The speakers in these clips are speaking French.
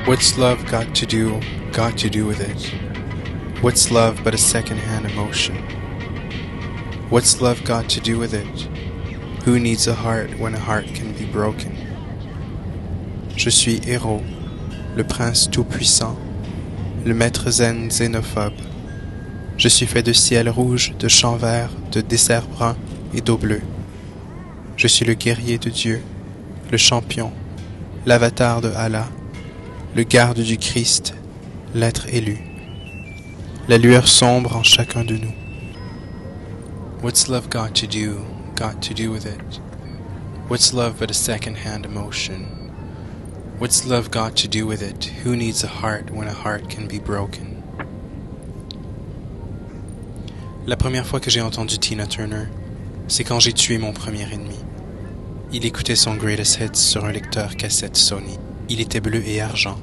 What's love got to do with it? What's love but a second-hand emotion? What's love got to do with it? Who needs a heart when a heart can be broken? Je suis Héros, le prince tout-puissant, le maître zen xénophobe. Je suis fait de ciel rouge, de champs verts, de déserts bruns et d'eau bleue. Je suis le guerrier de Dieu, le champion, l'avatar de Allah, le garde du Christ, l'être élu. La lueur sombre en chacun de nous. What's love got to do with it? What's love but a second-hand emotion? What's love got to do with it? Who needs a heart when a heart can be broken? La première fois que j'ai entendu Tina Turner, c'est quand j'ai tué mon premier ennemi. Il écoutait son Greatest Hits sur un lecteur cassette Sony. Il était bleu et argent.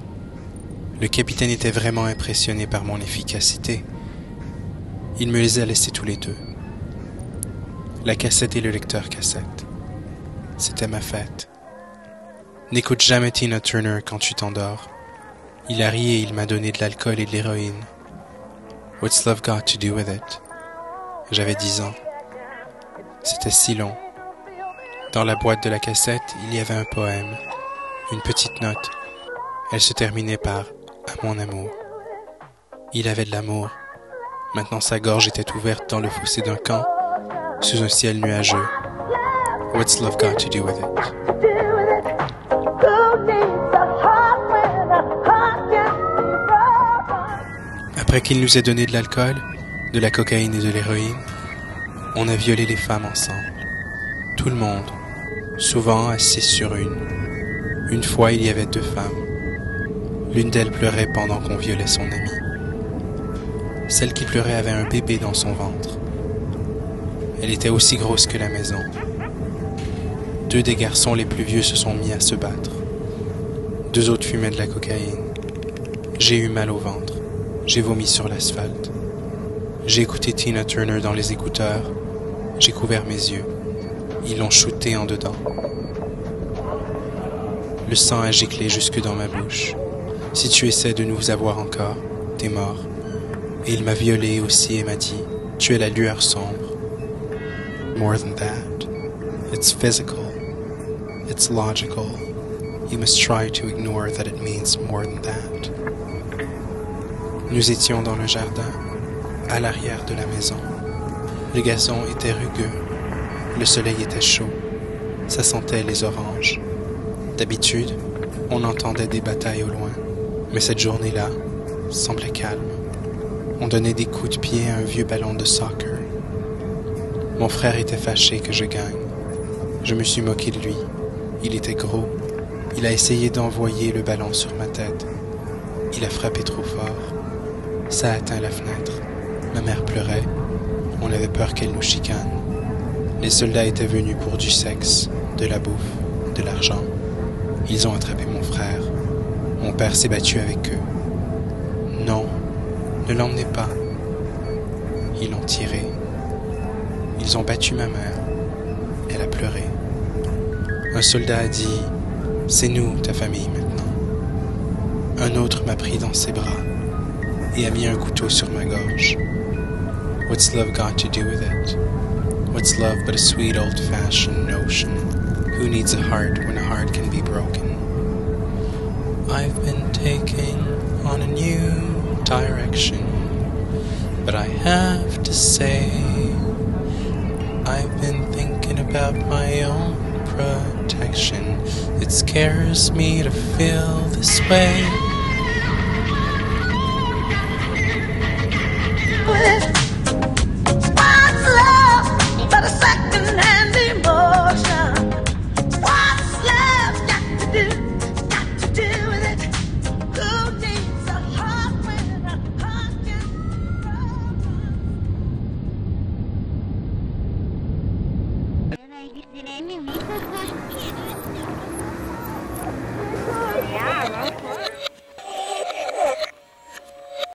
Le capitaine était vraiment impressionné par mon efficacité. Il me les a laissés tous les deux. La cassette et le lecteur cassette. C'était ma fête. N'écoute jamais Tina Turner quand tu t'endors. Il a ri et il m'a donné de l'alcool et de l'héroïne. What's love got to do with it? J'avais 10 ans. C'était si long. Dans la boîte de la cassette, il y avait un poème, une petite note. Elle se terminait par « À mon amour ». Il avait de l'amour. Maintenant sa gorge était ouverte dans le fossé d'un camp, sous un ciel nuageux. What's love got to do with it? Après qu'il nous ait donné de l'alcool, de la cocaïne et de l'héroïne, on a violé les femmes ensemble. Tout le monde, souvent assis sur une. Une fois, il y avait 2 femmes. L'une d'elles pleurait pendant qu'on violait son amie. Celle qui pleurait avait un bébé dans son ventre. Elle était aussi grosse que la maison. 2 des garçons les plus vieux se sont mis à se battre. 2 autres fumaient de la cocaïne. J'ai eu mal au ventre. J'ai vomi sur l'asphalte. J'ai écouté Tina Turner dans les écouteurs. J'ai couvert mes yeux. Ils l'ont shooté en dedans. Le sang a giclé jusque dans ma bouche. Si tu essaies de nous avoir encore, t'es mort. Et il m'a violé aussi et m'a dit, tu es la lueur sombre. More than that. It's physical. It's logical. You must try to ignore that it means more than that. Nous étions dans le jardin, à l'arrière de la maison. Le gazon était rugueux. Le soleil était chaud. Ça sentait les oranges. D'habitude, on entendait des batailles au loin. Mais cette journée-là semblait calme. On donnait des coups de pied à un vieux ballon de soccer. Mon frère était fâché que je gagne. Je me suis moqué de lui. Il était gros. Il a essayé d'envoyer le ballon sur ma tête. Il a frappé trop fort. Ça a atteint la fenêtre. Ma mère pleurait. On avait peur qu'elle nous chicane. Les soldats étaient venus pour du sexe, de la bouffe, de l'argent. Ils ont attrapé mon frère. Mon père s'est battu avec eux. Non, ne l'emmenez pas. Ils l'ont tiré. Ils ont battu ma mère. Elle a pleuré. Un soldat a dit « C'est nous, ta famille, maintenant ». Un autre m'a pris dans ses bras et a mis un couteau sur ma gorge. What's love got to do with it? What's love but a sweet old-fashioned notion? Who needs a heart when a heart can be broken? I've been taking on a new direction, but I have to say I've been thinking about my own protection. It scares me to feel this way.